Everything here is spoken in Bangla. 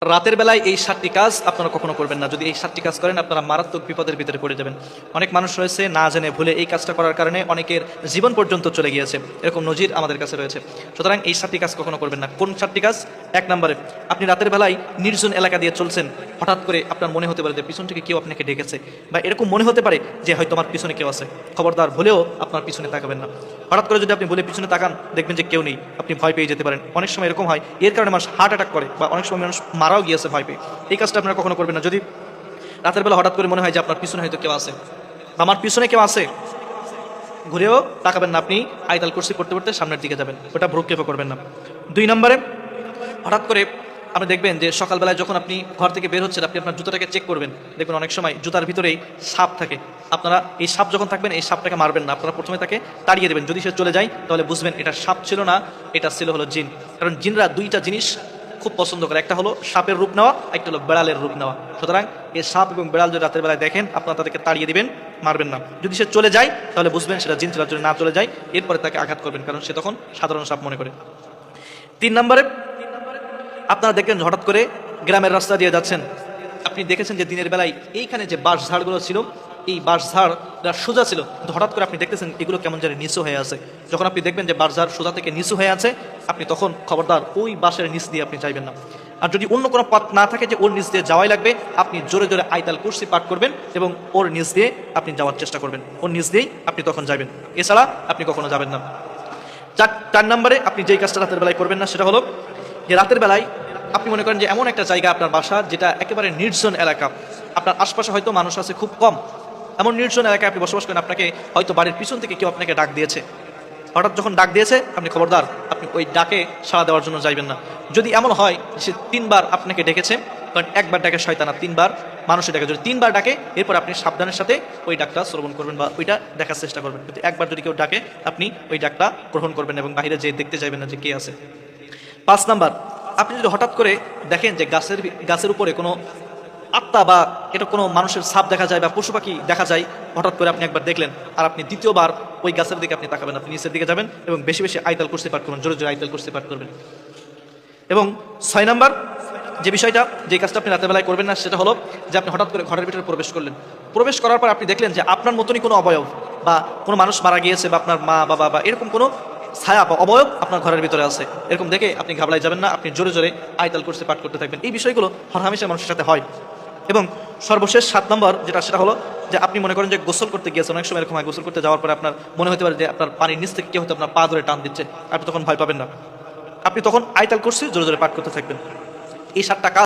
রাতের বেলায় এই 7টি কাজ আপনারা কখনো করবেন না। যদি এই 7টি কাজ করেন আপনারা মারাত্মক বিপদের ভিতরে পড়ে যাবেন। অনেক মানুষ রয়েছে না জেনে ভুলে এই কাজটা করার কারণে অনেকের জীবন পর্যন্ত চলে গিয়েছে, এরকম নজির আমাদের কাছে রয়েছে। সুতরাং এই 7টি কাজ কখনো করবেন না। কোন 7টি কাজ? 1 নম্বরে, আপনি রাতের বেলায় নির্জন এলাকা দিয়ে চলছেন, হঠাৎ করে আপনার মনে হতে পারে যে পিছন থেকে কেউ আপনাকে ডেকেছে, বা এরকম মনে হতে পারে যে হয়তো আমার পিছনে কেউ আছে। খবরদার, ভুলেও আপনার পিছনে তাকাবেন না। হঠাৎ করে যদি আপনি ভুলে পিছনে তাকান, দেখবেন যে কেউ নেই, আপনি ভয় পেয়ে যেতে পারেন। অনেক সময় এরকম হয়, এর কারণে মানুষ হার্ট অ্যাটাক করে, বা অনেক সময় মানুষ মারাও গিয়েছে ভয় পেয়ে। এই কাজটা আপনারা কখনো করবেন না। যদি রাতের বেলা হঠাৎ করে মনে হয় যে আপনার পিছনে হয়তো কেউ আছে, আমার পিছনে কেউ আছে, ঘুরেও তাকাবেন না। আপনি আয়াতুল কুরসি পড়তে পড়তে সামনের দিকে যাবেন, ওটা ভ্রুক্ষেপও করবেন না। 2 নম্বরে, হঠাৎ করে আপনি দেখবেন যে সকালবেলায় যখন আপনি ঘর থেকে বের হচ্ছেন, আপনি আপনার জুতাটাকে চেক করবেন। দেখবেন অনেক সময় জুতার ভিতরেই সাপ থাকে। আপনারা এই সাপ যখন থাকবেন, এই সাপটাকে মারবেন না, আপনারা প্রথমে তাকে তাড়িয়ে দেবেন। যদি সে চলে যায় তাহলে বুঝবেন এটা সাপ ছিল না, এটা ছিল হলো জিন। কারণ জিনরা 2টা জিনিস খুব পছন্দ করে, একটা হলো সাপের রূপ নেওয়া, একটা হলো বেড়ালের রূপ নেওয়া। সুতরাং এই সাপ এবং বেড়াল যদি রাতের বেলায় দেখেন, আপনারা তাদেরকে তাড়িয়ে দিবেন, মারবেন না। যদি সে চলে যায় তাহলে বুঝবেন সেটা জিন ছিল। যদি না চলে যায়, এরপরে তাকে আঘাত করবেন, কারণ সে তখন সাধারণ সাপ মনে করে। 3 নম্বরে, আপনারা দেখবেন হঠাৎ করে গ্রামের রাস্তা দিয়ে যাচ্ছেন, আপনি দেখেছেন যে দিনের বেলায় এইখানে যে বাঁশ ঝাড়গুলো ছিল, এই বাঁশ ঝাড়টা সোজা ছিল, কিন্তু হঠাৎ করে আপনি দেখতেছেন এগুলো কেমন যেন নিচু হয়ে আছে। যখন আপনি দেখবেন যে বাঁশ ঝাড় সোজা থেকে নিচু হয়ে আছে, আপনি তখন খবরদার ওই বাঁশের নিচ দিয়ে আপনি যাইবেন না। আর যদি অন্য কোনো পথ না থাকে যে ওর নিচ দিয়ে যাওয়াই লাগবে, আপনি জোরে জোরে আয়াতুল কুরসি পাঠ করবেন এবং ওর নিচ দিয়ে আপনি যাওয়ার চেষ্টা করবেন, ওর নিচ দিয়েই আপনি তখন যাবেন, এছাড়া আপনি কখনো যাবেন না। 4 নম্বরে, আপনি যেই কাজটা রাতের বেলায় করবেন না সেটা হলো যে রাতের বেলায় আপনি মনে করেন যে এমন একটা জায়গা আপনার বাসা যেটা একেবারে নির্জন এলাকা, আপনার আশপাশে হয়তো মানুষ আছে খুব কম, এমন নির্জন এলাকায় আপনি বসবাস করেন, আপনাকে হয়তো বাড়ির পিছন থেকে কেউ আপনাকে ডাক দিয়েছে। হঠাৎ যখন ডাক দিয়েছে, আপনি খবরদার আপনি ওই ডাকে সাড়া দেওয়ার জন্য যাইবেন না। যদি এমন হয় সে 3বার আপনাকে ডেকেছে, কারণ 1বার ডাকে শয়তান আর 3বার মানুষের ডাকে, যদি 3বার ডাকে এরপর আপনি সাবধানের সাথে ওই ডাকটা শ্রবণ করবেন বা ওইটা দেখার চেষ্টা করবেন। কিন্তু 1বার যদি কেউ ডাকে, আপনি ওই ডাকটা গ্রহণ করবেন এবং বাইরে যেয়ে দেখতে যাবেন না যে কে আছে। 5 নাম্বার, আপনি যদি হঠাৎ করে দেখেন যে গাছের উপরে কোনো আত্মা বা এটা কোনো মানুষের ছাপ দেখা যায় বা পশু পাখি দেখা যায়, হঠাৎ করে আপনি একবার দেখলেন, আর আপনি দ্বিতীয়বার ওই গাছের দিকে আপনি তাকাবেন, আপনি নিচের দিকে যাবেন এবং বেশি বেশি আয়াতুল কুরসি পাঠ করবেন, জোরে জোরে আয়াতুল কুরসি পাঠ করবেন। এবং 6 নাম্বার যে বিষয়টা, যে কাজটা আপনি রাতের বেলায় করবেন না সেটা হলো যে আপনি হঠাৎ করে ঘরের ভিতরে প্রবেশ করলেন, প্রবেশ করার পর আপনি দেখলেন যে আপনার মতনই কোনো অবয়ব বা কোনো মানুষ মারা গিয়েছে, বা আপনার মা বাবা বা এরকম কোনো ছায়া বা অবয়ব আপনার ঘরের ভিতরে আছে, এরকম দেখে আপনি ঘাবড়াই যাবেন না, আপনি জোরে জোরে আয়াতুল কুরসি পাঠ করতে থাকবেন। এই বিষয়গুলো হরহামেশা মানুষের সাথে হয়। এবং সর্বশেষ 7 নম্বর যেটা, সেটা হলো যে আপনি মনে করেন যে গোসল করতে গিয়েছেন, অনেক সময় এরকম হয় গোসল করতে যাওয়ার পরে আপনার মনে হতে পারে যে আপনার পানির নিচ থেকে কেউ হয়তো আপনার পা ধরে টান দিচ্ছে, আপনি তখন ভয় পাবেন না, আপনি তখন আয়াতুল কুরসি জোরে জোরে পাঠ করতে থাকবেন। এই 7টা কাজ